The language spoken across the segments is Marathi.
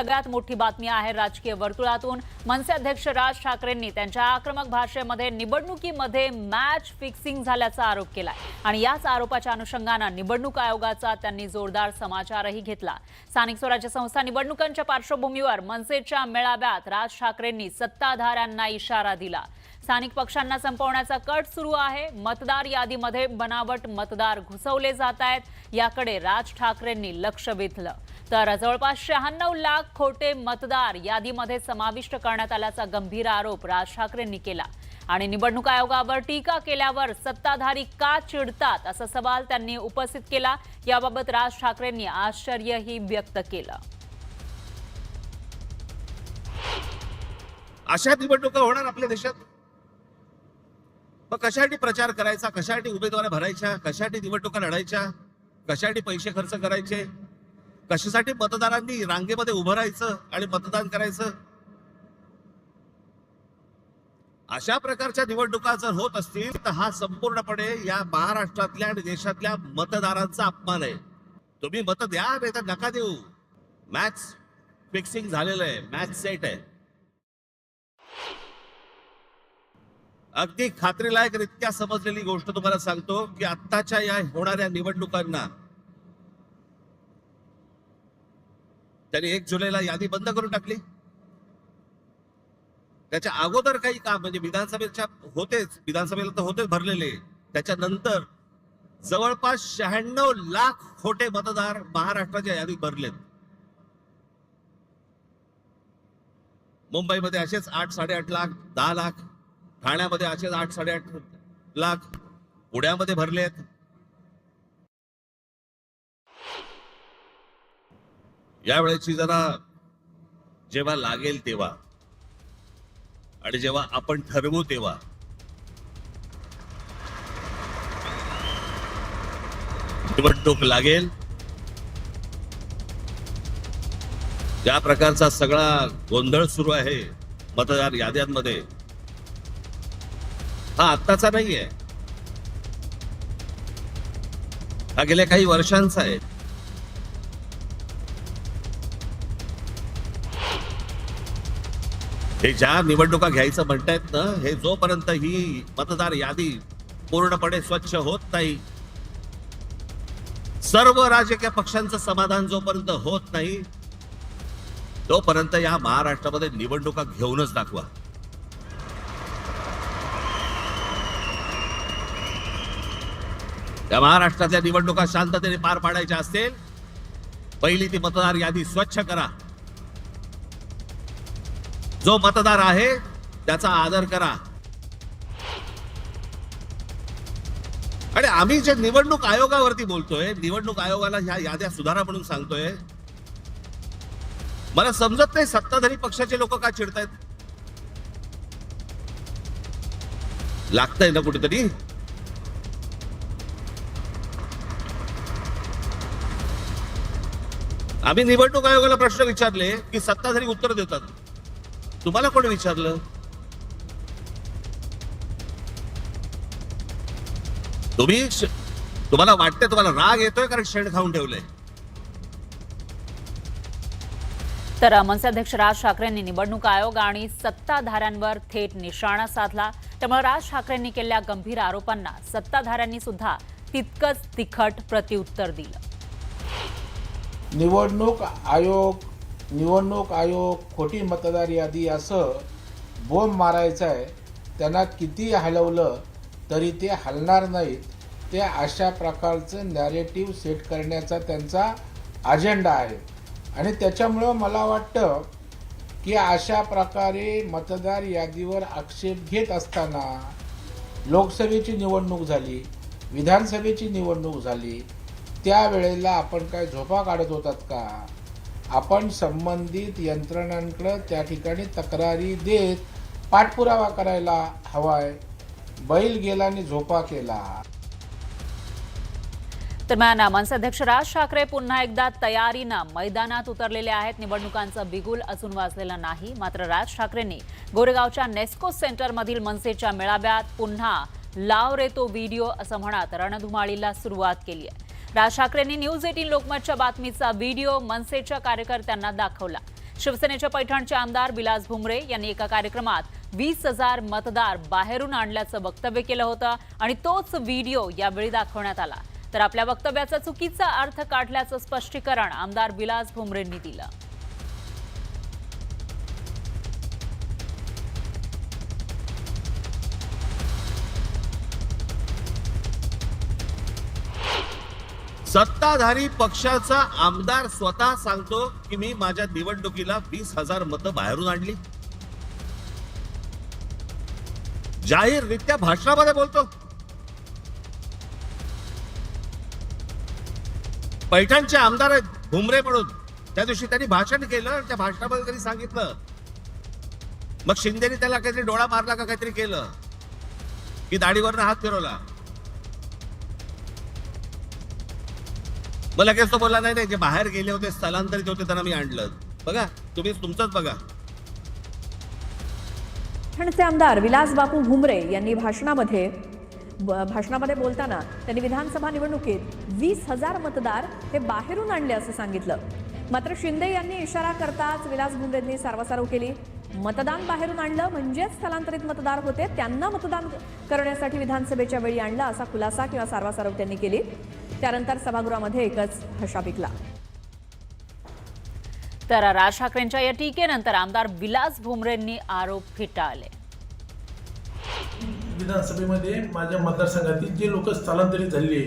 सगळ्यात मोठी बातमी आहे राजकीय वर्तुळातून। मनसे अध्यक्ष राज ठाकरेंनी त्यांच्या आक्रमक भाषेमध्ये निवडणुकीमध्ये मॅच फिक्सिंग झाल्याचा आरोप केलाय आणि याच आरोपाच्या अनुषंगाने निवडणूक आयोगाचा त्यांनी जोरदार समाचारही घेतला। स्थानिक स्वराज्य संस्था निवडणुकांच्या पार्श्वभूमीवर मनसेच्या मेळाव्यात राज ठाकरेंनी सत्ताधाऱ्यांना इशारा दिला। स्थानिक पक्षांना संपवण्याचा कट सुरू आहे। मतदार यादीमध्ये बनावट मतदार घुसवले जात आहेत, याकडे राज ठाकरेंनी लक्ष वेधलं। तर जवळपास 96 लाख खोटे मतदार यादीमध्ये समाविष्ट करण्यात आल्याचा गंभीर आरोप राज ठाकरेंनी केला आणि निवडणूक आयोगावर टीका केल्यावर सत्ताधारी का चिडतात असा सवाल त्यांनी उपस्थित केला। याबाबत राज ठाकरेंनी आश्चर्यही व्यक्त केलं। अशा निवडणुका होणार आपल्या देशात? मग कशासाठी प्रचार करायचा, कशासाठी उमेदवार भरायच्या, कशासाठी निवडणुका लढायच्या, कशासाठी पैसे खर्च करायचे, कशासाठी मतदारांनी रांगेमध्ये उभं राहायचं आणि मतदान करायचं? अशा प्रकारच्या निवडणुका जर होत असतील तर हा संपूर्णपणे या महाराष्ट्रातल्या आणि देशातल्या मतदारांचा अपमान आहे। तुम्ही मत द्या नाही तर नका देऊ। मॅच फिक्सिंग झालेलं आहे, मॅच सेट आहे। अगदी खात्रीलायकरित्या समजलेली गोष्ट तुम्हाला सांगतो की आत्ताच्या या होणाऱ्या निवडणुकांना त्यांनी 1 जुलैला यादी बंद करून टाकली। त्याच्या अगोदर काही काम म्हणजे विधानसभेला तर होतेच भरलेले, त्याच्यानंतर जवळपास 96 लाख खोटे मतदार महाराष्ट्राच्या यादीत भरलेत। मुंबईमध्ये असेच 8, 8.5 लाख, 10 लाख, ठाण्यामध्ये असेच 8, 8.5 लाख, पुण्यामध्ये भरलेत। यावेळेची जरा जेव्हा लागेल तेव्हा आणि जेव्हा आपण ठरवू तेव्हा निवडणूक लागेल। ज्या प्रकारचा सगळा गोंधळ सुरू आहे मतदार याद्यांमध्ये, हा आत्ताचा नाहीये, हा गेल्या काही वर्षांचा आहे। हे ज्या निवडणुका घ्यायचं म्हणतायत ना, हे जोपर्यंत ही मतदार यादी पूर्णपणे स्वच्छ होत नाही, सर्व राजकीय पक्षांचं समाधान जोपर्यंत होत नाही, तोपर्यंत या महाराष्ट्रामध्ये निवडणुका घेऊनच दाखवा। या महाराष्ट्रातल्या निवडणुका शांततेने पार पाडायच्या असतील, पहिली ती मतदार यादी स्वच्छ करा। जो मतदार आहे त्याचा आदर करा। आणि आम्ही जे निवडणूक आयोगावरती बोलतोय, निवडणूक आयोगाला ह्या याद्या सुधारा म्हणून सांगतोय, मला समजत नाही सत्ताधारी पक्षाचे लोक का चिडतायत। लागतंय ना कुठेतरी। आम्ही निवडणूक आयोगाला प्रश्न विचारले की सत्ताधारी उत्तर देतात, तुम्हाला कोण विचारलं? तुम्हाला वाटतंय, तुम्हाला राग येतोय कारण शेण खाऊन ठेवलंय। तर मनसे अध्यक्ष राज ठाकरेंनी निवडणूक आयोग आणि सत्ताधाऱ्यांवर थेट निशाणा साधला। त्यामुळे राज ठाकरेंनी केलेल्या गंभीर आरोपांना सत्ताधाऱ्यांनी सुद्धा तितकंच तिखट प्रत्युत्तर दिलं। निवडणूक आयोग खोटी मतदार यादी असं बोंब मारायचं आहे। त्यांना किती हलवलं तरी ते हलणार नाहीत। ते अशा प्रकारचं नॅरेटिव्ह सेट करण्याचा त्यांचा अजेंडा आहे आणि त्याच्यामुळं मला वाटतं की अशा प्रकारे मतदार यादीवर आक्षेप घेत असताना लोकसभेची निवडणूक झाली, विधानसभेची निवडणूक झाली, त्यावेळेला आपण काय झोपा काढत होतात का? आपण संबंधित यंत्रणांकडे त्या ठिकाणी तक्रारी देत पाठपुरावा करायला हवाय। बैल गेला आणि झोपा केला। दरम्यान मनसे अध्यक्ष राज ठाकरे पुन्हा एकदा तयारीनं मैदानात उतरलेले आहेत। निवडणुकांचं बिगुल अजून वाजलेलं नाही, मात्र राज ठाकरेंनी गोरेगावच्या नेस्को सेंटरमधील मनसेच्या मेळाव्यात पुन्हा लाव रे तो व्हिडिओ असं म्हणत रणधुमाळीला सुरुवात केली आहे। राज ठाकरेंनी न्यूज 18 लोकमतच्या बातमीचा व्हिडिओ मनसेच्या कार्यकर्त्यांना दाखवला। शिवसेनेचे पैठणचे आमदार विलास भुमरे यांनी एका कार्यक्रमात 20,000 मतदार बाहेरून आणल्याचं वक्तव्य केलं होतं आणि तोच व्हिडिओ यावेळी दाखवण्यात आला. तर आपल्या वक्तव्याचा चुकीचा अर्थ काढल्याचं स्पष्टीकरण आमदार विलास भुमरेंनी दिलं. सत्ताधारी पक्षाचा आमदार स्वतः सांगतो की मी माझ्या निवडणुकीला 20,000 मतं बाहेरून आणली. जाहीररित्या भाषणामध्ये बोलतो. पैठणचे आमदार आहेत भुमरे म्हणून. त्या दिवशी त्यांनी भाषण केलं, त्या भाषणामध्ये त्यांनी सांगितलं. मग शिंदेने त्याला काहीतरी डोळा मारला का काहीतरी केलं की दाढीवरनं हात फिरवला. मग लगेच तो बोलला नाही नाही, जे बाहेर गेले होते स्थलांतरित होते त्यांना मी आणलं. बघा तुम्ही तुमचंच बघा. पैठणचे आमदार विलास बापू भुमरे यांनी भाषणामध्ये बोलताना त्यांनी विधानसभा निवडणुकीत 20,000 मतदार हे बाहेरून आणले असं सांगितलं. मात्र शिंदे यांनी इशारा करताच विलास भुमरेंनी सारवासारव केली. मतदान बाहेरून आणलं म्हणजेच स्थलांतरित मतदार होते, त्यांना मतदान करण्यासाठी विधानसभेच्या वेळी आणलं असा खुलासा किंवा सारवासारव त्यांनी केली. त्यानंतर सभागृहामध्ये एकच हशा पिकला. तर राज ठाकरेंच्या या टीकेनंतर आमदार विलास भुमरेंनी आरोप फेटाळले. विधानसभेमध्ये माझ्या मतदारसंघातील जे लोक स्थलांतरित झाले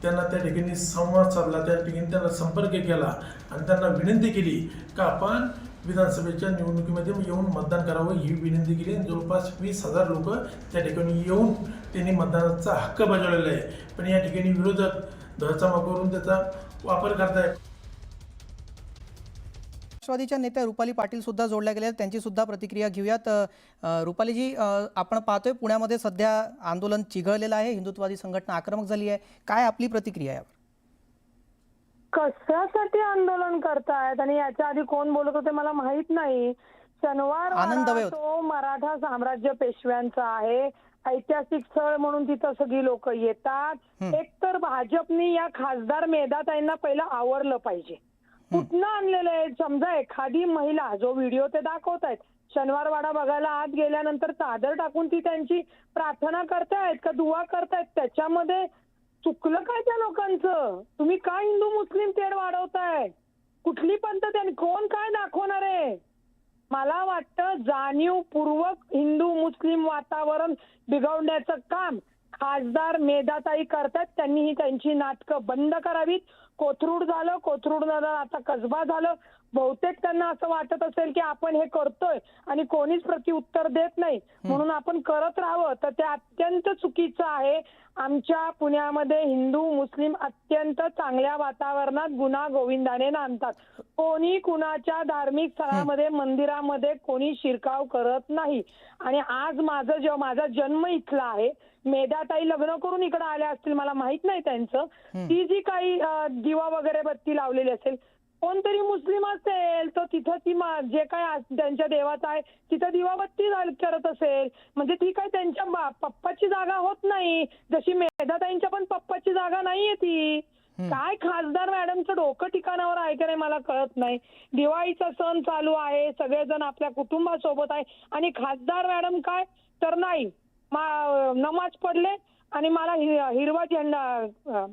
त्यांना त्या ठिकाणी संवाद साधला, त्या ठिकाणी त्यांना संपर्क केला आणि त्यांना विनंती केली का आपण विधानसभेच्या निवडणुकीमध्ये येऊन मतदान करावं ही विनंती केली. जवळपास 20,000 लोक त्या ठिकाणी येऊन त्यांनी मतदानाचा हक्क बजावलेला आहे. पण या ठिकाणी विरोधक धळचामा करून त्याचा वापर करतायत. राष्ट्रवादीच्या नेत्या रुपाली पाटील सुद्धा जोडल्या गेल्या, त्यांची सुद्धा प्रतिक्रिया घेऊयात. रुपालीजी, आपण पाहतोय पुण्यामध्ये सध्या आंदोलन चिघळलेलं आहे, हिंदुत्ववादी संघटना आक्रमक झाली आहे, काय आपली प्रतिक्रिया यावर? कशासाठी आंदोलन करतायत आणि याच्या आधी कोण बोलत होते मला माहित नाही. शनिवार तो मराठा साम्राज्य पेशव्यांचा आहे, ऐतिहासिक स्थळ म्हणून तिथं सगळी लोक येतात. एकतर भाजपनी या खासदार मेधाताईंना पहिला आवरलं पाहिजे. कुठनं आणलेलं आहे? समजा एखादी महिला, जो व्हिडिओ ते दाखवतायत, शनिवारवाडा बघायला आत गेल्यानंतर चादर टाकून ती त्यांची प्रार्थना करतायत का दुवा करतायत, त्याच्यामध्ये चुकलं काय त्या लोकांचं? तुम्ही काय हिंदू मुस्लिम तेढ वाढवताय? कुठली पंथ त्यांनी कोण काय दाखवणार आहे? मला वाटतं जाणीवपूर्वक हिंदू मुस्लिम वातावरण बिघडवण्याचं काम खासदार मेधाताई करतात. त्यांनी ही त्यांची नाटकं बंद करावीत. कोथरूड झालं, कोथरूड आता कसबा झालं. बहुतेक त्यांना असं वाटत असेल की आपण हे करतोय आणि कोणीच प्रत्युत्तर देत नाही म्हणून आपण करत राहावं, तर ते अत्यंत चुकीचं आहे. आमच्या पुण्यामध्ये हिंदू मुस्लिम अत्यंत चांगल्या वातावरणात गुन्हा गोविंदाने नांदतात. कोणी कुणाच्या धार्मिक स्थळामध्ये मंदिरामध्ये कोणी शिरकाव करत नाही. आणि आज माझा जन्म इथला आहे. मेधाताई लग्न करून इकडे आल्या असतील, मला माहित नाही त्यांचं. ती जी काही दिवा वगैरे बत्ती लावलेली असेल, कोणतरी मुस्लिम असेल तर तिथं ती जे काय त्यांच्या देवाचं आहे तिथं दिवाबत्ती करत असेल, म्हणजे ती काय त्यांच्या पप्पाची जागा होत नाही, जशी मेधाताईंच्या पण पप्पाची जागा नाहीये ती. काय खासदार मॅडमचं डोकं ठिकाणावर आहे का नाही मला कळत नाही. दिवाळीचा सण चालू आहे, सगळेजण आपल्या कुटुंबासोबत आहे आणि खासदार मॅडम काय तर नाही, नमाज पडले आणि मला हिरवा झेंडा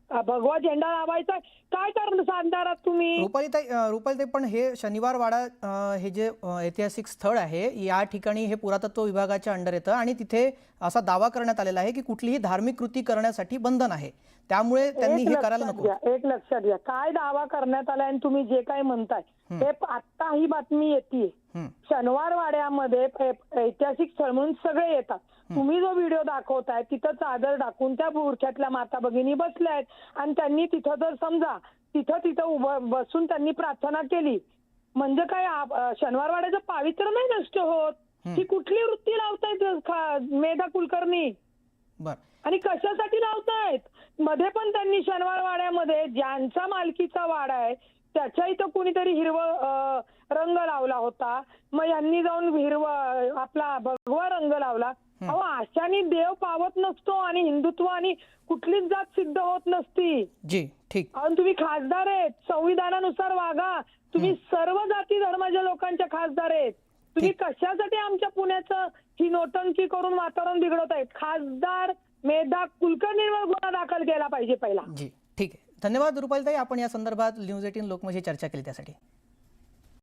भगवा झेंडा लावायचा. काय करणार तुम्ही? रुपालीताई, पण हे शनिवार वाडा हे जे ऐतिहासिक स्थळ आहे या ठिकाणी हे पुरातत्व विभागाच्या अंडर येतं आणि तिथे असा दावा करण्यात आलेला आहे की कुठलीही धार्मिक कृती करण्यासाठी बंधन आहे, त्यामुळे त्यांनी हे करायला नको. एक लक्षात घ्या, काय दावा करण्यात आलाय आणि तुम्ही जे काय म्हणताय हे आता ही बातमी येते. शनिवार वाड्यामध्ये ऐतिहासिक स्थळ म्हणून सगळे येतात. तुम्ही जो व्हिडिओ दाखवताय तिथं चादर टाकून त्या बुरख्यातल्या माता भगिनी बसल्या आहेत आणि त्यांनी तिथं जर समजा तिथं बसून त्यांनी प्रार्थना केली म्हणजे काय शनिवार वाड्याचं पावित्र्य नाही नष्ट होत. ही कुठली वृत्ती लावतायत मेधा कुलकर्णी आणि कशासाठी लावतायत? मध्ये पण त्यांनी शनिवार वाड्यामध्ये ज्यांचा मालकीचा वाडा आहे त्याच्या इथं कुणीतरी हिरवं रंग लावला होता, मग यांनी जाऊन आपला भगवा रंग लावला. अहो अशाने देव पावत नसतो आणि हिंदुत्व आणि कुठलीच जात सिद्ध होत नसती. जी ठीक. आणि तुम्ही खासदार आहेत, संविधानानुसार वागा. तुम्ही सर्व जाती धर्माच्या लोकांच्या खासदार आहेत. तुम्ही कशासाठी आमच्या पुण्याचं ही नोटंकी करून वातावरण बिघडवत आहेत? खासदार मेधा कुलकर्णींवर गुन्हा दाखल केला पाहिजे पहिला. जी ठीक आहे. धन्यवाद रुपालीताई, आपण या संदर्भात न्यूज 18 लोकमतशी चर्चा केली त्यासाठी.